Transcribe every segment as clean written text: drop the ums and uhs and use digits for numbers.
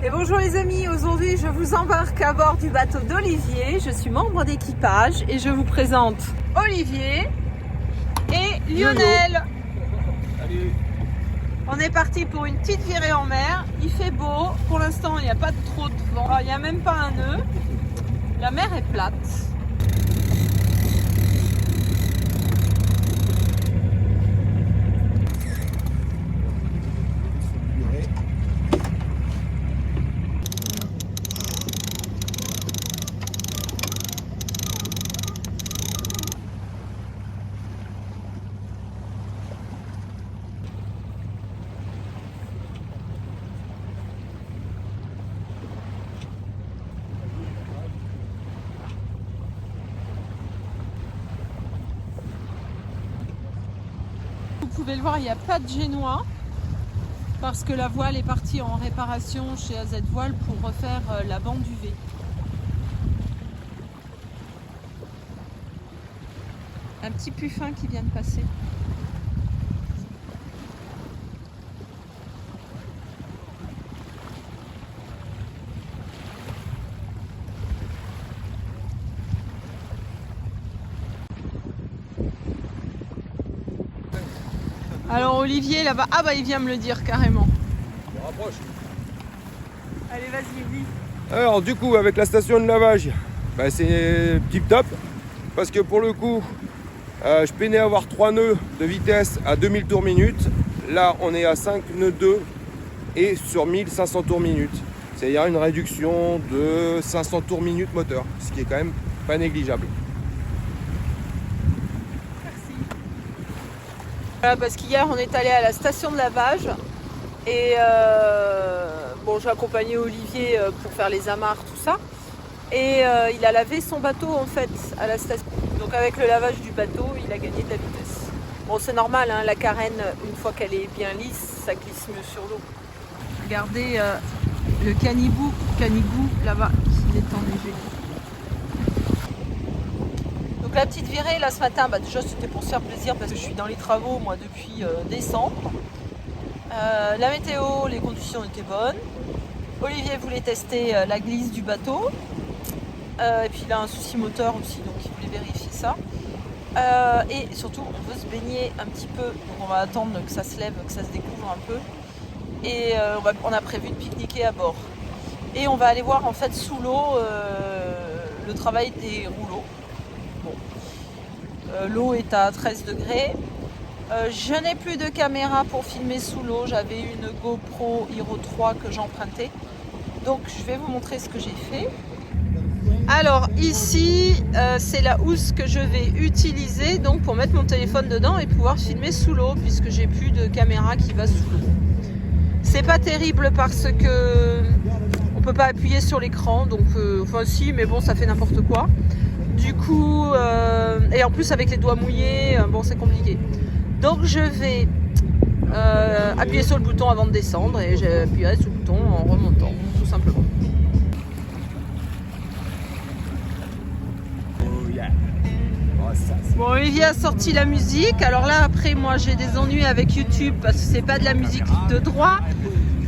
Et bonjour les amis, aujourd'hui je vous embarque à bord du bateau d'Olivier. Je suis membre d'équipage et je vous présente Olivier et Lionel. Salut. On est parti pour une petite virée en mer. Il fait beau, pour l'instant il n'y a pas trop de vent, il n'y a même pas un nœud. La mer est plate. Vous pouvez le voir, il n'y a pas de génois parce que la voile est partie en réparation chez AZ Voile pour refaire la bande UV. Un petit puffin qui vient de passer. Alors Olivier là-bas, ah bah il vient me le dire carrément. On rapproche. Allez vas-y, dis. Alors du coup avec la station de lavage, c'est tip top parce que pour le coup je peinais à avoir 3 nœuds de vitesse à 2000 tours minute. Là on est à 5 nœuds 2 et sur 1500 tours minute. C'est-à-dire une réduction de 500 tours minute moteur, ce qui est quand même pas négligeable. Voilà, parce qu'hier on est allé à la station de lavage et bon, j'ai accompagné Olivier pour faire les amarres, tout ça. Et il a lavé son bateau en fait à la station. Donc avec le lavage du bateau, il a gagné de la vitesse. Bon, c'est normal, hein, la carène, une fois qu'elle est bien lisse, ça glisse mieux sur l'eau. Regardez le canigou là-bas qui est enneigé. Donc la petite virée là ce matin, déjà c'était pour se faire plaisir parce que je suis dans les travaux moi depuis décembre. La météo, les conditions étaient bonnes. Olivier voulait tester la glisse du bateau. Et puis il a un souci moteur aussi, donc il voulait vérifier ça. Et surtout on veut se baigner un petit peu, donc on va attendre que ça se lève, que ça se découvre un peu. Et on a prévu de pique-niquer à bord. Et on va aller voir en fait sous l'eau le travail des rouleaux. Bon. L'eau est à 13 degrés. Je n'ai plus de caméra pour filmer sous l'eau. J'avais une GoPro Hero 3 que j'empruntais. Donc je vais vous montrer ce que j'ai fait. Alors ici, c'est la housse que je vais utiliser donc pour mettre mon téléphone dedans et pouvoir filmer sous l'eau puisque j'ai plus de caméra qui va sous l'eau. C'est pas terrible parce que on peut pas appuyer sur l'écran, donc enfin si, mais bon ça fait n'importe quoi. Du coup, et en plus avec les doigts mouillés, bon c'est compliqué. Donc je vais appuyer sur le bouton avant de descendre et j'appuierai sur le bouton en remontant, tout simplement. Bon, Olivier a sorti la musique. Alors là, après, moi, j'ai des ennuis avec YouTube parce que c'est pas de la musique de droit.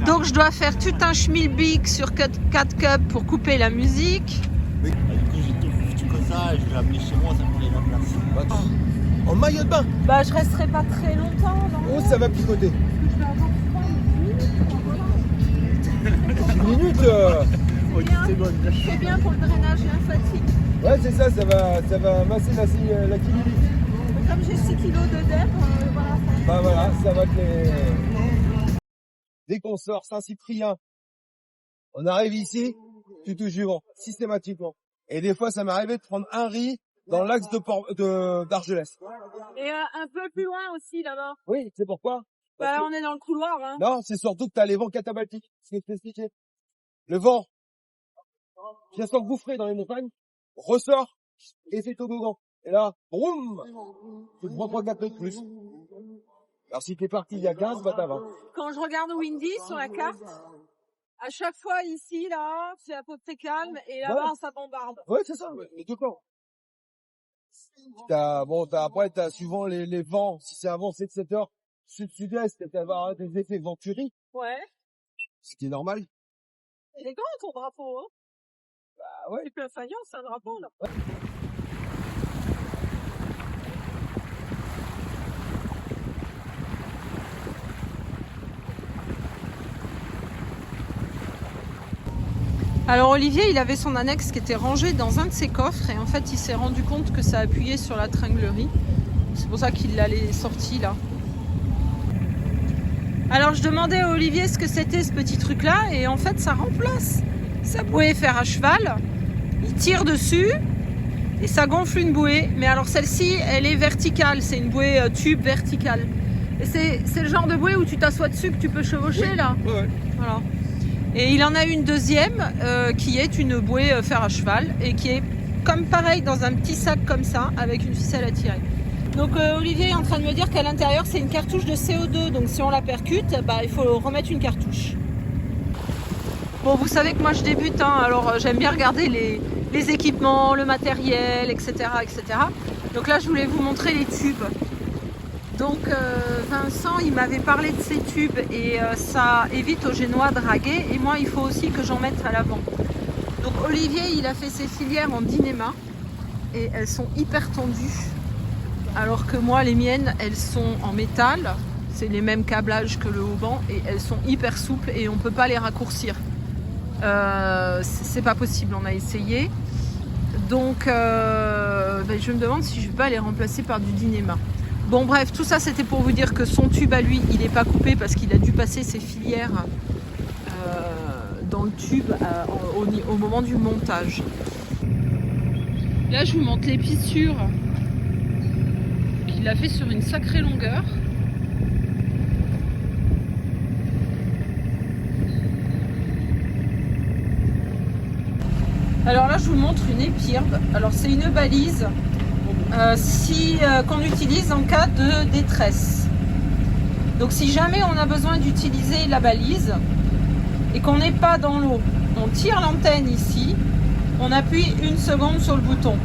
Donc, je dois faire tout un schmilblick sur CapCut pour couper la musique. Du coup, j'ai tout foutu comme ça et je l'ai amené chez moi, ça prenait la place. En maillot de bain. Bah, je resterai pas très longtemps. Oh ça va picoter. 10 minutes. C'est bien pour le drainage lymphatique. Ouais c'est ça, ça va masser la kinélite. Comme j'ai 6 kilos de dep, voilà. Bah voilà, ça va te les... Dès qu'on sort Saint-Cyprien, on arrive ici, tu touches du vent, systématiquement. Et des fois, ça m'est arrivé de prendre un riz dans l'axe d'Argelès. Et un peu plus loin aussi, là-bas. Oui, c'est pourquoi? Bah, on est dans le couloir, hein. Non, c'est surtout que t'as les vents catabaltiques, ce que je t'expliquais. Le vent vient s'engouffrer dans les montagnes, ressort, et fait toboggan. Et là, boum, tu te prends 3-4 mètres de plus. Alors si t'es parti il y a 15, bah t'as 20. Quand je regarde Windy sur la carte, à chaque fois ici, là, c'est à peu près calme, et là-bas, Ouais. ça bombarde. Ouais, c'est ça, les deux camps. Après, t'as suivant les vents, si c'est avancé de 7 heures, sud-sud-est, t'as avoir des effets venturi, Ouais. ce qui est normal. Il est grand ton drapeau, hein? Bah ouais. C'est plus un faïence, c'est un drapeau, là. Alors Olivier, il avait son annexe qui était rangée dans un de ses coffres et en fait il s'est rendu compte que ça appuyait sur la tringlerie. C'est pour ça qu'il l'a sorti là. Alors je demandais à Olivier ce que c'était ce petit truc là et en fait ça remplace sa bouée fer à cheval. Il tire dessus et ça gonfle une bouée. Mais alors celle-ci elle est verticale, c'est une bouée tube verticale. Et c'est le genre de bouée où tu t'assois dessus que tu peux chevaucher oui. là. Ouais. Voilà. Et il en a une deuxième qui est une bouée fer à cheval et qui est comme pareil dans un petit sac comme ça avec une ficelle à tirer. Donc Olivier est en train de me dire qu'à l'intérieur c'est une cartouche de CO2, donc si on la percute, bah, il faut remettre une cartouche. Bon, vous savez que moi je débute, hein, alors j'aime bien regarder les équipements, le matériel, etc., etc. Donc là je voulais vous montrer les tubes. Donc Vincent il m'avait parlé de ces tubes et ça évite aux génois de raguer et moi il faut aussi que j'en mette à l'avant. Donc Olivier il a fait ses filières en Dynéma et elles sont hyper tendues alors que moi les miennes elles sont en métal, c'est les mêmes câblages que le haut-banc et elles sont hyper souples et on peut pas les raccourcir. C'est pas possible, on a essayé. Donc je me demande si je vais pas les remplacer par du Dynéma. Bon bref, tout ça c'était pour vous dire que son tube à lui, il n'est pas coupé parce qu'il a dû passer ses filières dans le tube au moment du montage. Là je vous montre l'épissure qu'il a fait sur une sacrée longueur. Alors là je vous montre une épirbe. Alors c'est une balise. Qu'on utilise en cas de détresse. Donc si jamais on a besoin d'utiliser la balise et qu'on n'est pas dans l'eau, on tire l'antenne ici, on appuie une seconde sur le bouton.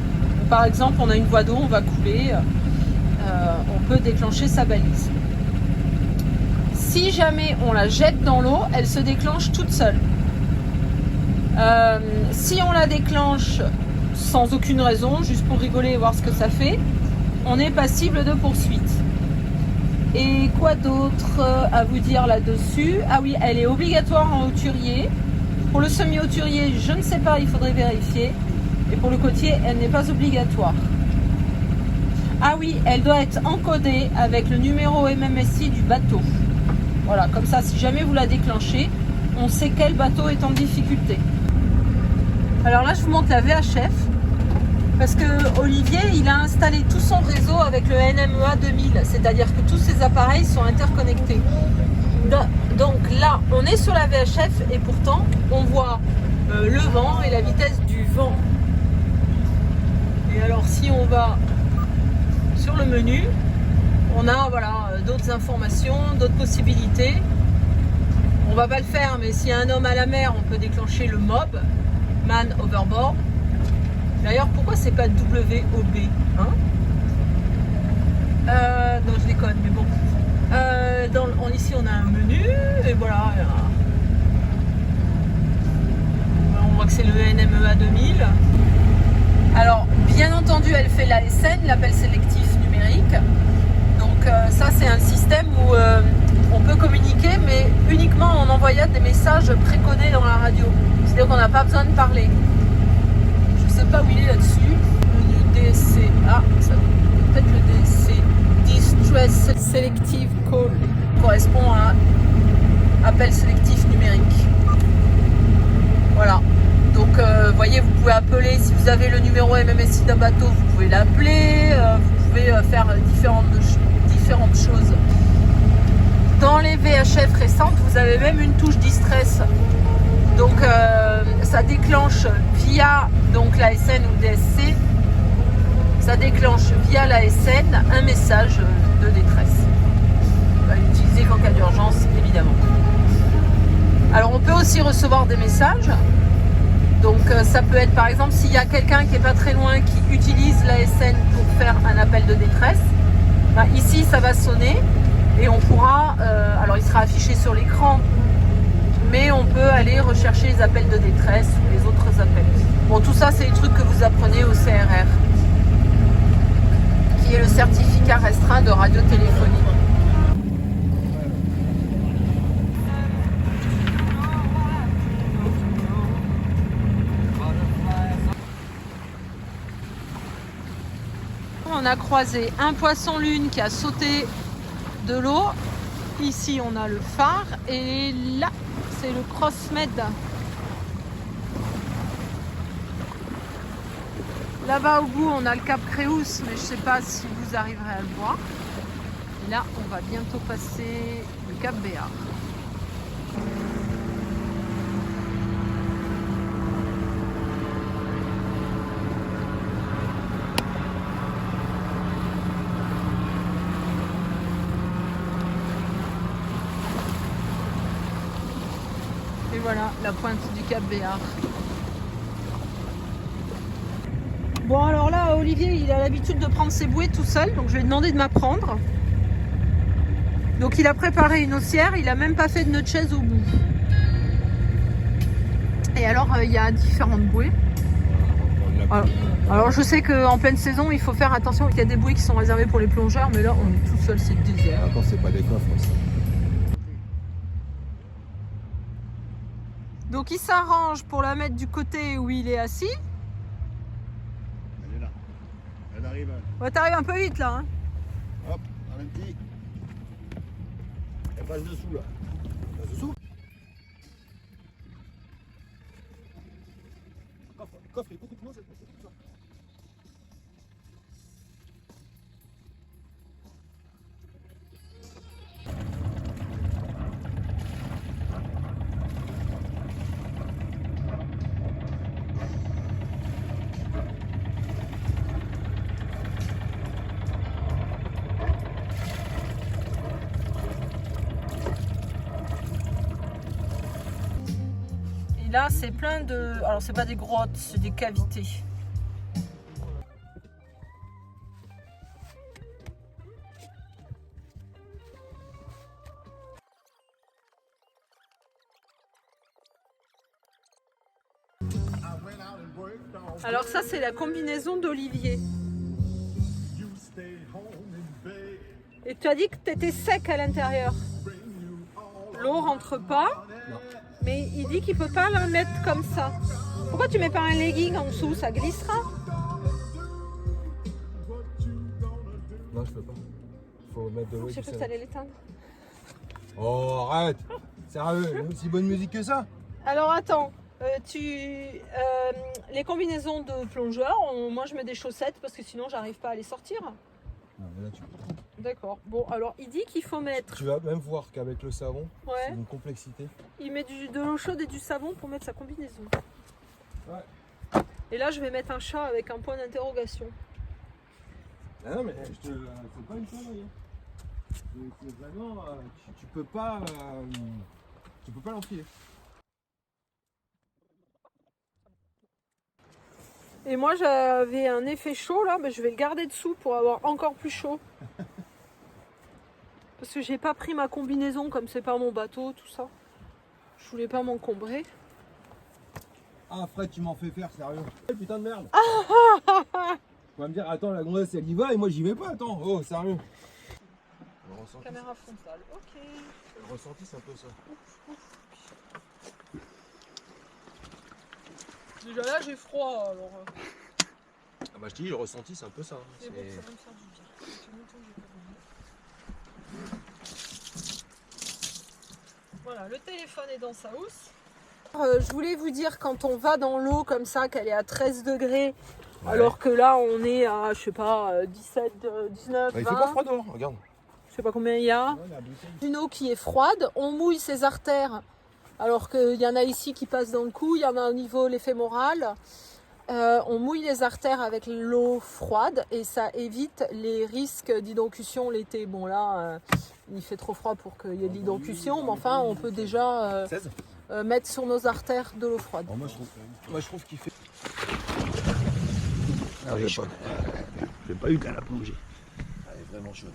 Par exemple on a une voie d'eau, on va couler, on peut déclencher sa balise. Si jamais on la jette dans l'eau, elle se déclenche toute seule. Si on la déclenche sans aucune raison, juste pour rigoler et voir ce que ça fait, on est passible de poursuite. Et quoi d'autre à vous dire là-dessus? Ah oui, elle est obligatoire en hauturier. Pour le semi-hauturier, je ne sais pas, il faudrait vérifier. Et pour le côtier, elle n'est pas obligatoire. Ah oui, elle doit être encodée avec le numéro MMSI du bateau. Voilà, comme ça, si jamais vous la déclenchez, on sait quel bateau est en difficulté. Alors là, je vous montre la VHF. Parce que Olivier, il a installé tout son réseau avec le NMEA 2000, c'est-à-dire que tous ces appareils sont interconnectés. Donc là, on est sur la VHF et pourtant, on voit le vent et la vitesse du vent. Et alors, si on va sur le menu, on a voilà, d'autres informations, d'autres possibilités. On va pas le faire, mais s'il y a un homme à la mer, on peut déclencher le MOB, Man Overboard. D'ailleurs, pourquoi c'est pas WOB, hein? Non, je déconne, mais bon. Ici, on a un menu, et voilà. On voit que c'est le NMEA 2000. Alors, bien entendu, elle fait l'ASN, l'appel sélectif numérique. Donc, ça, c'est un système où on peut communiquer, mais uniquement en envoyant des messages précodés dans la radio. C'est-à-dire qu'on n'a pas besoin de parler. Je sais pas où il est là-dessus. Le DSC. Ah, ça peut-être le DSC. Distress Selective Call. Correspond à appel sélectif numérique. Voilà. Donc, voyez, vous pouvez appeler. Si vous avez le numéro MMSI d'un bateau, vous pouvez l'appeler. Vous pouvez faire différentes choses. Dans les VHF récentes, vous avez même une touche distress. Donc ça déclenche via l'ASN ou le DSC, ça déclenche via l'ASN un message de détresse. On va l'utiliser qu'en cas d'urgence, évidemment. Alors on peut aussi recevoir des messages. Donc ça peut être par exemple s'il y a quelqu'un qui n'est pas très loin qui utilise l'ASN pour faire un appel de détresse. Ben, ici ça va sonner et on pourra, alors il sera affiché sur l'écran, mais on peut aller rechercher les appels de détresse ou les autres appels. Bon, tout ça, c'est les trucs que vous apprenez au CRR, qui est le certificat restreint de radiotéléphonie. On a croisé un poisson-lune qui a sauté de l'eau. Ici, on a le phare et là, c'est le Crossmed. Là-bas au bout, on a le Cap Créus, mais je ne sais pas si vous arriverez à le voir. Et là, on va bientôt passer le Cap Béar. Et voilà, la pointe du Cap Béar. Bon, alors là, Olivier, il a l'habitude de prendre ses bouées tout seul, donc je lui ai demandé de m'apprendre. Donc il a préparé une haussière, il a même pas fait de nœud de chaise au bout. Et alors, il y a différentes bouées. Alors je sais qu'en pleine saison, il faut faire attention, il y a des bouées qui sont réservées pour les plongeurs, mais là, on est tout seul, c'est désert. Attends, c'est pas des coffres, ça. Donc il s'arrange pour la mettre du côté où il est assis. Elle est là. Elle arrive. Ouais, t'arrives un peu vite là. Hein. Hop, ralenti. Elle passe dessous là. Elle passe dessous. Le coffre est beaucoup plus loin cette fois. Et là, c'est plein de... Alors, c'est pas des grottes, c'est des cavités. Alors ça, c'est la combinaison d'Olivier. Et tu as dit que tu étais sec à l'intérieur. L'eau rentre pas. Non. Mais il dit qu'il peut pas la mettre comme ça. Pourquoi tu mets pas un legging en dessous? Ça glissera. Non, je peux pas. Faut mettre de l'eau. J'ai cru que tu allais l'éteindre. Oh, arrête. Sérieux, il y a aussi bonne musique que ça? Alors attends, les combinaisons de plongeurs, moi je mets des chaussettes parce que sinon j'arrive pas à les sortir. Non, mais là, tu peux. D'accord. Bon, alors il dit qu'il faut mettre. Tu vas même voir qu'avec le savon, Ouais. c'est une complexité. Il met de l'eau chaude et du savon pour mettre sa combinaison. Ouais. Et là je vais mettre un chat avec un point d'interrogation. Ah non, mais c'est pas une connerie. Hein. C'est vraiment. Tu peux pas. Tu peux pas l'enfiler. Et moi j'avais un effet chaud là, mais je vais le garder dessous pour avoir encore plus chaud. Parce que j'ai pas pris ma combinaison comme c'est pas mon bateau, tout ça. Je voulais pas m'encombrer. Ah Fred, tu m'en fais faire, sérieux. Putain de merde. Tu vas me dire, attends, la gonzesse elle y va et moi j'y vais pas, attends. Oh, sérieux. Caméra frontale, ok. Le ressenti, c'est un peu ça. Déjà là j'ai froid alors. Ah bah je te dis, le ressenti, c'est un peu ça. Hein. C'est bon, ça va me faire du bien. Ça fait longtemps que j'ai pas dormi. Voilà, le téléphone est dans sa housse. Je voulais vous dire, quand on va dans l'eau comme ça, qu'elle est à 13 degrés, ouais. Alors que là on est à, je sais pas, 17, 19, 20. Il fait pas froid dehors, regarde. Je sais pas combien il y a. Une eau qui est froide, on mouille ses artères. Alors qu'il y en a ici qui passent dans le cou, il y en a au niveau les fémorales. On mouille les artères avec l'eau froide et ça évite les risques d'hydrocution l'été. Bon là, il fait trop froid pour qu'il y ait de l'hydrocution, mais enfin on peut déjà mettre sur nos artères de l'eau froide. Alors moi je trouve qu'il fait... Ah oui, j'ai pas eu qu'à la plonger. Elle est vraiment chaude.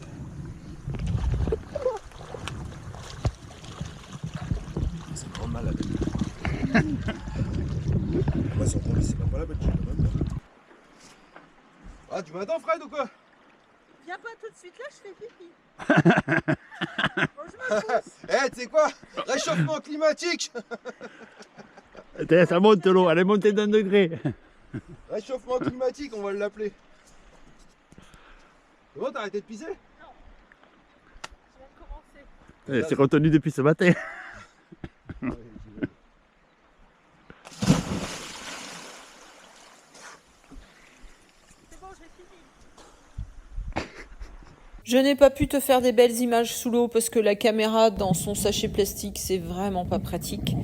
C'est vraiment malade. Bah, sans problème, c'est pas la peine, je même. Ah, tu m'attends, Fred, ou quoi? Viens pas tout de suite là, je fais pipi. Bon, je me pousse. Eh, tu sais quoi? Réchauffement climatique. Ça monte l'eau, elle est montée d'un degré. Réchauffement climatique, on va l'appeler. C'est bon, t'as arrêté de pisser? Je viens de commencer. C'est retenu depuis ce matin. C'est bon, j'ai fini. Je n'ai pas pu te faire des belles images sous l'eau parce que la caméra dans son sachet plastique c'est vraiment pas pratique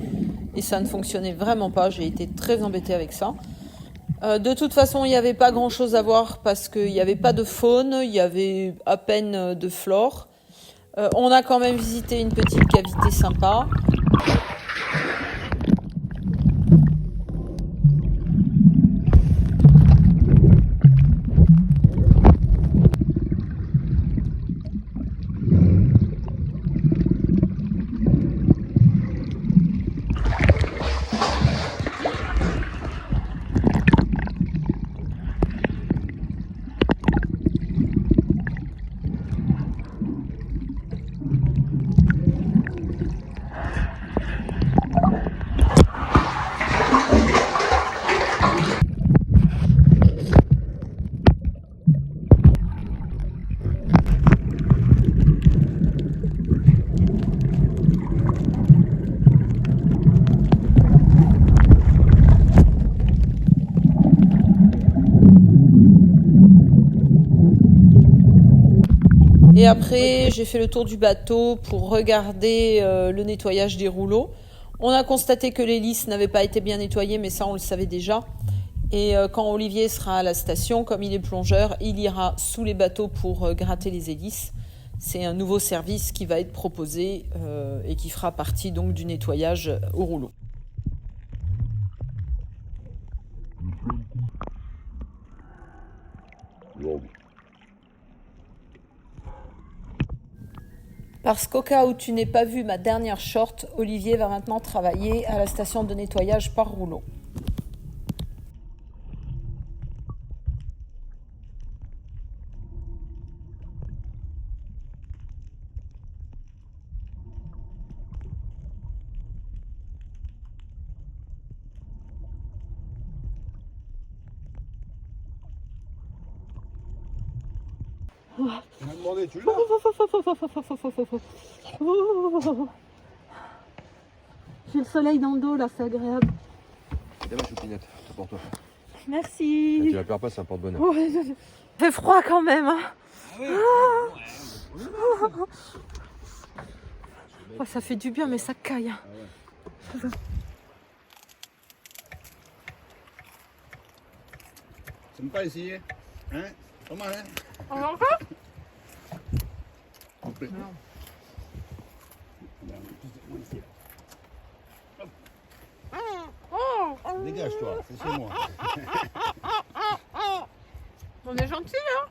et ça ne fonctionnait vraiment pas, j'ai été très embêtée avec ça. De toute façon il n'y avait pas grand chose à voir parce qu'il n'y avait pas de faune, il y avait à peine de flore. On a quand même visité une petite cavité sympa. Et après, j'ai fait le tour du bateau pour regarder le nettoyage des rouleaux. On a constaté que l'hélice n'avait pas été bien nettoyée, mais ça, on le savait déjà. Et quand Olivier sera à la station, comme il est plongeur, il ira sous les bateaux pour gratter les hélices. C'est un nouveau service qui va être proposé et qui fera partie donc du nettoyage au rouleau. Parce qu'au cas où tu n'aies pas vu ma dernière short, Olivier va maintenant travailler à la station de nettoyage par rouleau. Tu m'as demandé, tu l'as? J'ai le soleil dans le dos là, c'est agréable. Tiens ma choupinette, c'est pour toi. Merci. Tu la perds pas, c'est un porte-bonheur. Il fait froid quand même. Hein. Oh, ça fait du bien, mais ça caille. C'est pas essayer. Hein? Pas mal, hein? On va encore? Complètement. Dégage-toi, c'est chez moi. On est gentil, hein?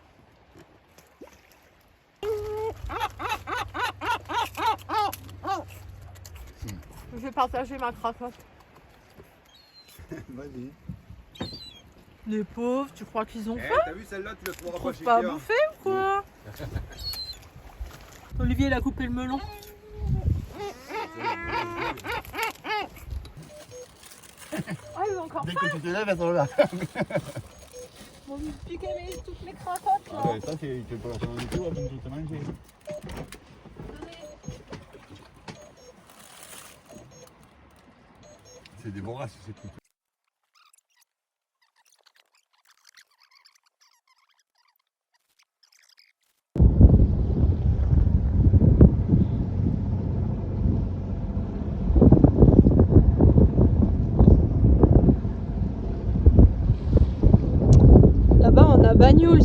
Je vais partager ma cracotte. Vas-y. Les pauvres, tu crois qu'ils ont faim? T'as vu celle-là, tu la trouveras Ils pas trouvent chez pas à Ikea. bouffer ou quoi? Olivier, il a coupé le melon. Ah, ils ont encore Dès faim. que tu te lèves, elles sont là. Ils vont nous piquer toutes mes cracottes là. Ah ouais, ça, tu peux la faire du tout avant de te manger. C'est des voraces, ces trucs. Là-bas, on a Banyuls.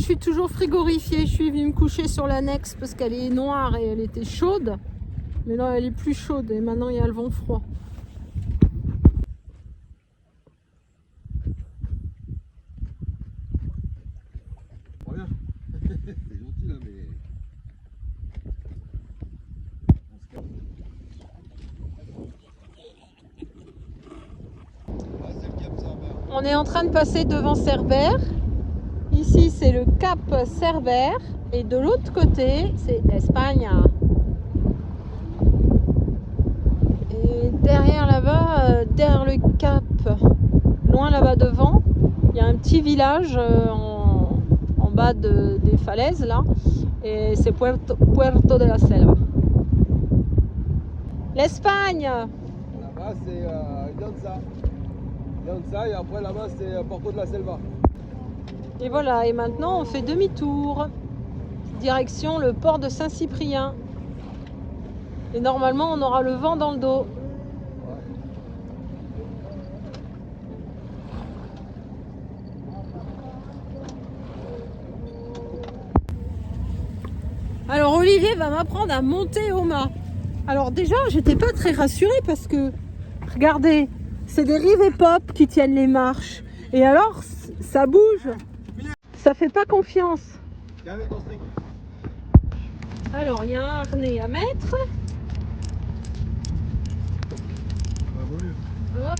suis toujours frigorifiée. Je suis venue me coucher sur l'annexe parce qu'elle est noire et elle était chaude. Mais là, elle est plus chaude et maintenant, il y a le vent froid. Reviens. C'est gentil là, mais... On est en train de passer devant Cerbère. Ici, c'est le cap Cerbère. Et de l'autre côté, c'est Espagne. Et derrière là-bas, derrière le cap, loin là-bas devant, il y a un petit village en bas des falaises là. Et c'est Puerto de la Selva. L'Espagne! Là-bas, c'est Llança. Llança, et après là-bas, c'est Porto de la Selva. Et voilà, et maintenant on fait demi-tour. Direction le port de Saint-Cyprien. Et normalement, on aura le vent dans le dos. Alors Olivier va m'apprendre à monter au mât. Alors déjà, j'étais pas très rassurée parce que, regardez, c'est des rivets pop qui tiennent les marches. Et alors, ça bouge. Ça fait pas confiance. Alors, il y a un harnais à mettre. Hop.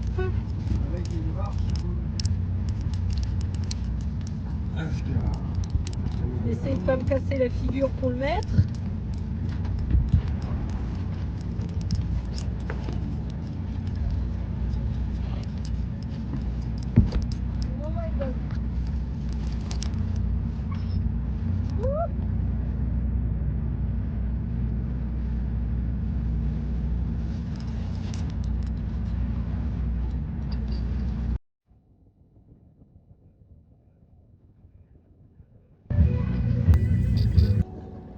J'essaie de pas me casser la figure pour le mettre.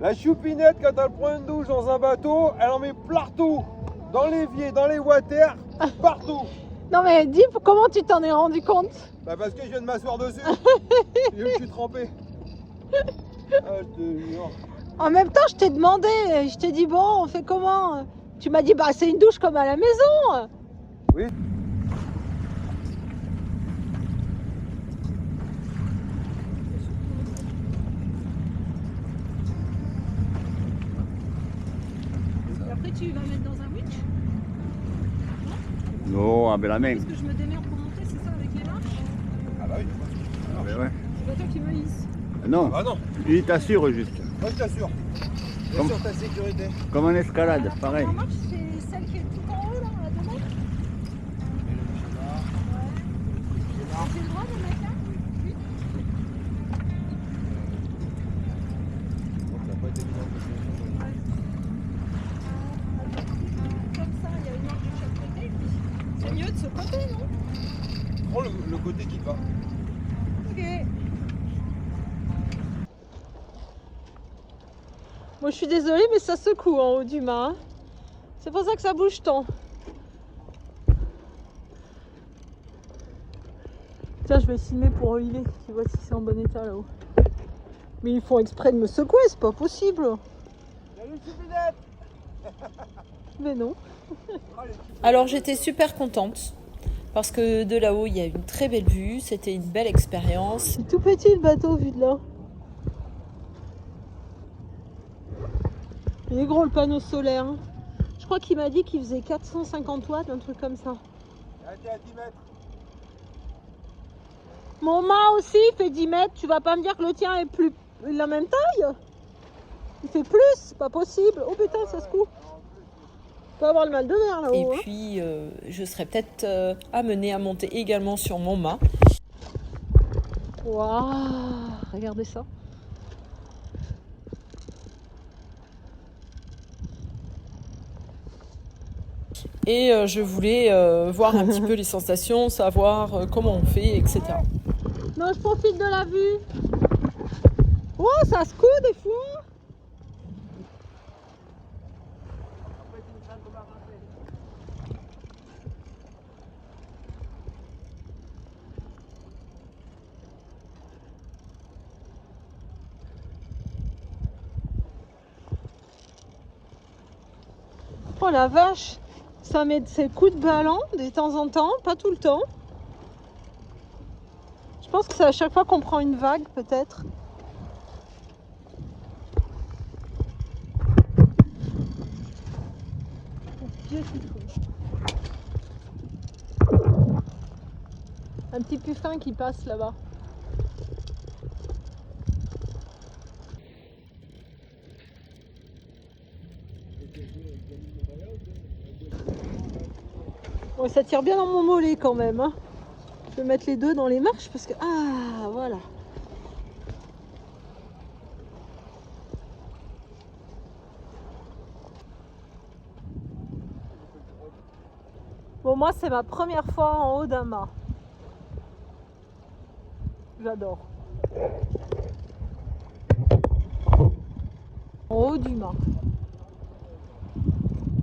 La choupinette, quand elle prend une douche dans un bateau, elle en met partout. Dans l'évier, dans les water, partout. Non mais dis, comment tu t'en es rendu compte? Bah parce que je viens de m'asseoir dessus. Et je suis trempé. Ah, je te jure. En même temps, je t'ai demandé, je t'ai dit bon, on fait comment? Tu m'as dit bah c'est une douche comme à la maison. Oui. Et après tu vas mettre dans un winch? Non, avec la main. Parce que je me démerde pour monter, c'est ça avec les marches? Ah bah oui. Ah, ben ouais. C'est pas toi qui me hisse. Non, Ah non, il t'assure juste. moi je t'assure. Comme- Bien sûr ta sécurité. Comme en escalade, pareil. La marche, c'est celle qui est tout en haut là, à 2 mètres. J'ai le droit de mettre là? Oui. Ça n'a pas été évident. Comme ça, il y a une marche de chaque côté. C'est mieux de ce côté, non? Prends le côté qui va. Ok. Moi je suis désolée mais ça secoue en haut du mât. C'est pour ça que ça bouge tant. Tiens, je vais filmer pour Olivier qui voit si c'est en bon état là-haut. Mais ils font exprès de me secouer, c'est pas possible. Salut choupinette. Mais non. Alors j'étais super contente parce que de là-haut il y a une très belle vue, c'était une belle expérience. C'est tout petit le bateau vu de là. Il est gros le panneau solaire. Hein. Je crois qu'il m'a dit qu'il faisait 450 watts, un truc comme ça. Arrêtez à 10 mètres. Mon mât aussi il fait 10 mètres. Tu vas pas me dire que le tien est plus la même taille? Il fait plus, c'est pas possible. Oh putain, ça se coupe. On peut avoir le mal de mer là-haut. Et puis, je serais peut-être amenée à monter également sur mon mât. Waouh, regardez ça. Et je voulais voir un petit peu les sensations, savoir comment on fait, etc. Non, je profite de la vue. Oh, ça se coud des fois. Oh la vache, ça met ses coups de ballon de temps en temps, pas tout le temps. Je pense que c'est à chaque fois qu'on prend une vague peut-être. Un petit puffin qui passe là-bas. Bon, ça tire bien dans mon mollet quand même. Hein. Je vais mettre les deux dans les marches parce que... Ah, voilà. Bon, moi, c'est ma première fois en haut d'un mât. J'adore. En haut du mât.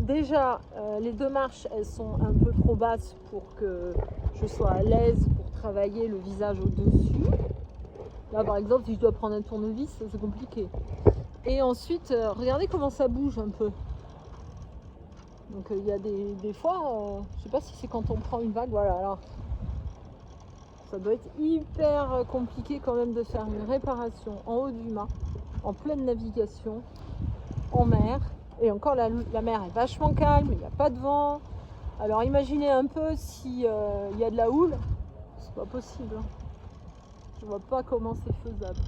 Déjà, les deux marches, elles sont un peu trop basses pour que je sois à l'aise pour travailler le visage au-dessus. Là, par exemple, si je dois prendre un tournevis, c'est compliqué. Et ensuite, regardez comment ça bouge un peu. Donc, il y a des fois, je sais pas si c'est quand on prend une vague, voilà. Alors, ça doit être hyper compliqué quand même de faire une réparation en haut du mât, en pleine navigation, en mer. Et encore, la mer est vachement calme, il n'y a pas de vent. Alors imaginez un peu si y a de la houle, c'est pas possible. Je vois pas comment c'est faisable.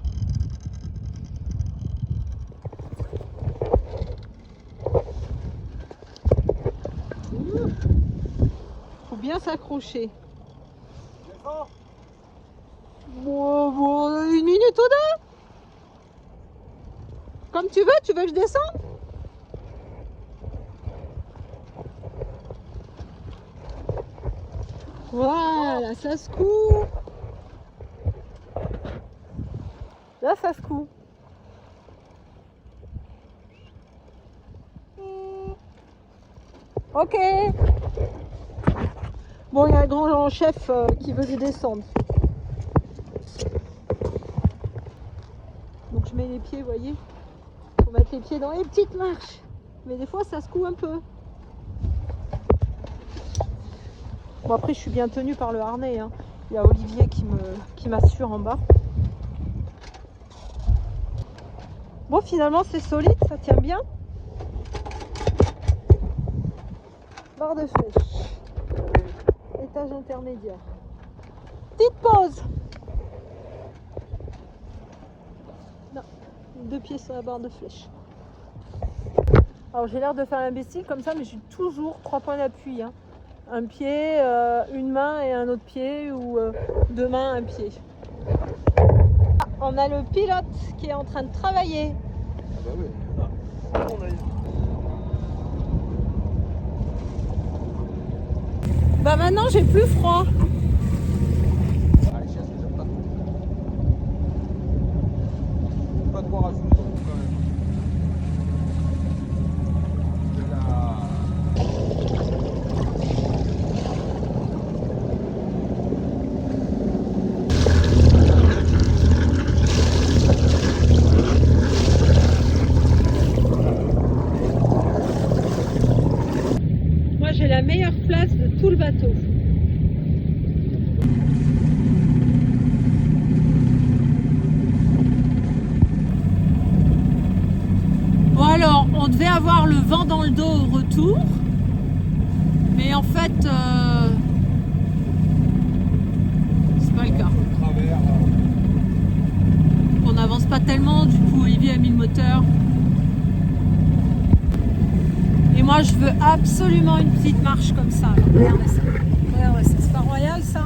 Faut bien s'accrocher. Bon, une minute ou deux. Comme tu veux que je descende? Voilà, ça se coud. Là, ça se coud. Ok. Bon, il y a un grand chef qui veut descendre. Donc je mets les pieds, vous voyez. Faut mettre les pieds dans les petites marches. Mais des fois, ça se coud un peu. Bon, après, je suis bien tenue par le harnais. Hein. Il y a Olivier qui m'assure en bas. Bon, finalement, c'est solide, ça tient bien. Barre de flèche. Étage intermédiaire. Petite pause. Non, 2 pieds sur la barre de flèche. Alors, j'ai l'air de faire l'imbécile comme ça, mais j'ai toujours 3 points d'appui. Hein. Un pied, une main et un autre pied, ou 2 mains, un pied. Ah, on a le pilote qui est en train de travailler. Ah bah oui. Bah maintenant j'ai plus froid. Allez, chasse, j'aime pas trop. Pas de boire à soulever quand même. Moi j'ai la meilleure place de tout le bateau. Bon alors, on devait avoir le vent dans le dos au retour. Mais en fait, c'est pas le cas. On n'avance pas tellement, du coup Olivier a mis le moteur. Et moi je veux absolument une petite marche comme ça. Alors, regardez ça. Regardez ça. C'est pas royal ça?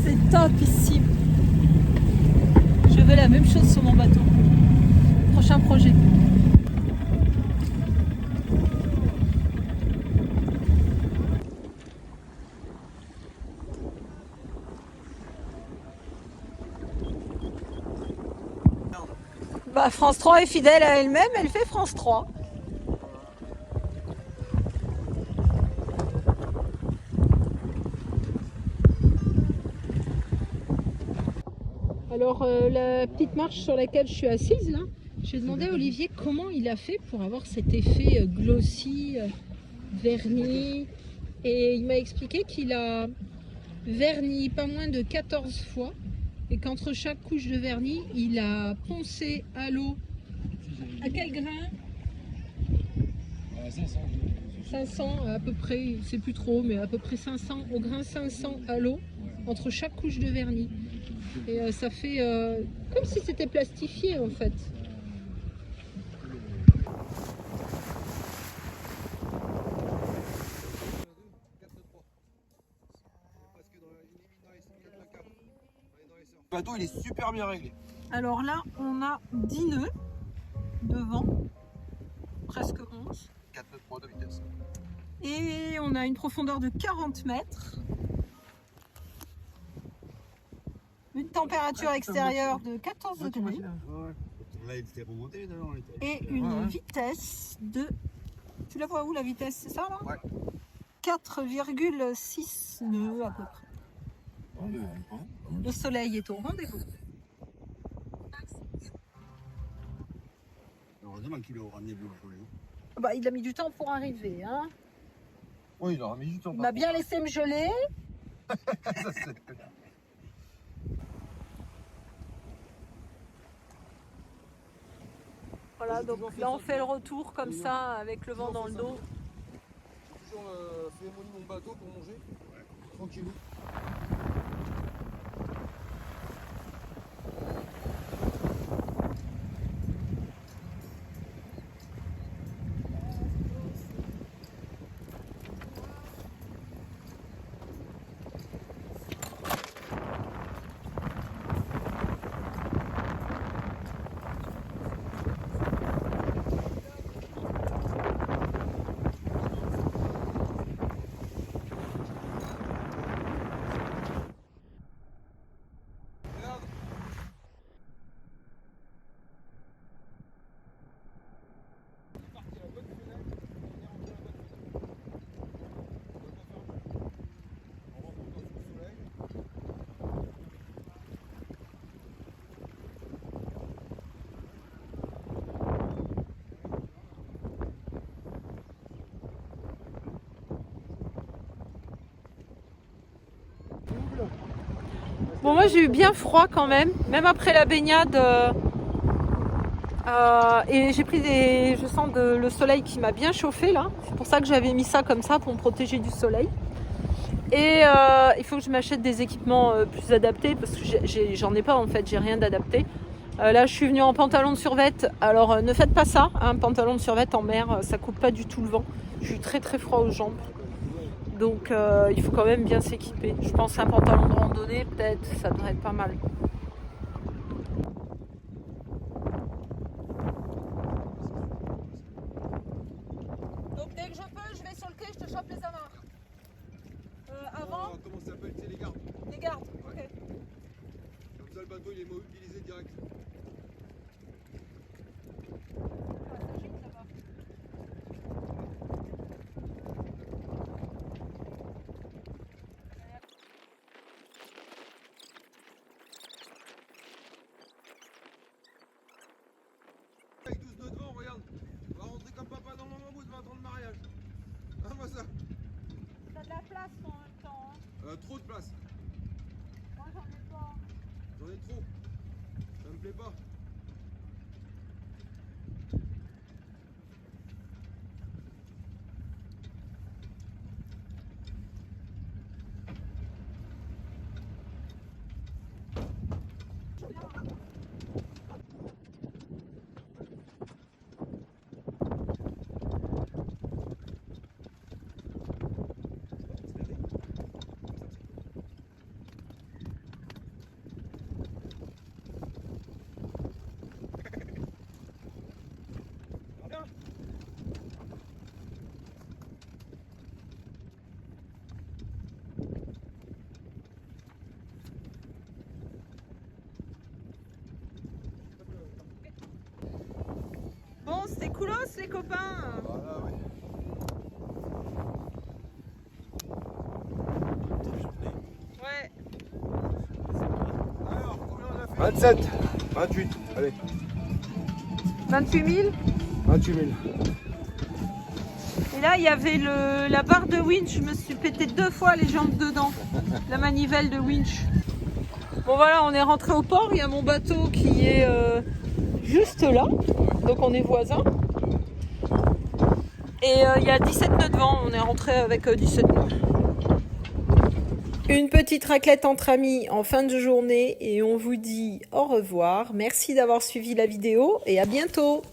C'est top ici. Je veux la même chose sur mon bateau. Prochain projet. Bah, France 3 est fidèle à elle-même, elle fait France 3. Alors la petite marche sur laquelle je suis assise là, j'ai demandé à Olivier comment il a fait pour avoir cet effet glossy, verni. Et il m'a expliqué qu'il a verni pas moins de 14 fois et qu'entre chaque couche de vernis, il a poncé à l'eau. À quel grain? 500 à peu près, c'est plus trop, mais à peu près 500, au grain 500 à l'eau, entre chaque couche de vernis. Et ça fait comme si c'était plastifié en fait. Le bateau il est super bien réglé. Alors là, on a 10 nœuds devant, presque 11. 4 nœuds pro de vitesse. Et on a une profondeur de 40 mètres. Une température extérieure de 14 degrés. Là, il était remonté d'ailleurs. Et une vitesse de... Tu la vois où la vitesse? C'est ça là? Ouais. 4,6 nœuds à peu près. Le soleil est au rendez-vous. Heureusement qu'il est au rendez-vous. Bah, il a mis du temps pour arriver. Hein. Oui, il aura mis du temps. Il m'a bien laissé me geler. Voilà, donc là on fait le retour comme ça avec le vent dans le dos. J'ai toujours fait mon bateau pour manger. Tranquillou. Bon, moi j'ai eu bien froid quand même après la baignade. Et j'ai pris je sens le soleil qui m'a bien chauffé là. C'est pour ça que j'avais mis ça comme ça pour me protéger du soleil. Et il faut que je m'achète des équipements plus adaptés parce que j'en ai pas en fait, j'ai rien d'adapté. Là je suis venue en pantalon de survêt. Alors ne faites pas ça, un pantalon de survêt en mer, ça coupe pas du tout le vent. J'ai eu très très froid aux jambes. Donc il faut quand même bien s'équiper. Je pense un pantalon de randonnée, peut-être, ça devrait être pas mal. Donc dès que je peux, je vais sur le quai, je te chope les amarres. Avant, Comment ça s'appelle? C'est les gardes. les gardes. Ok. Comme ça le bateau il est mobilisé direct. Avec 12 nœuds devant, regarde. On va rentrer comme papa dans le mammouth 20 ans de mariage. Ah, moi ça. T'as de la place en même temps. Hein. Trop de place. Moi j'en ai pas. J'en ai trop. Ça me plaît pas. Bon, c'était coolos les copains. Voilà, oui. Ouais. Alors, combien on a fait? 27, 28, allez, 28 000. 28 000. Et là, il y avait la barre de winch. Je me suis pété 2 fois les jambes dedans. La manivelle de winch. Bon voilà, on est rentré au port. Il y a mon bateau qui est juste là. Donc on est voisins. Et il y a 17 nœuds de vent. On est rentré avec 17 nœuds. Une petite raclette entre amis en fin de journée. Et on vous dit au revoir. Merci d'avoir suivi la vidéo et à bientôt.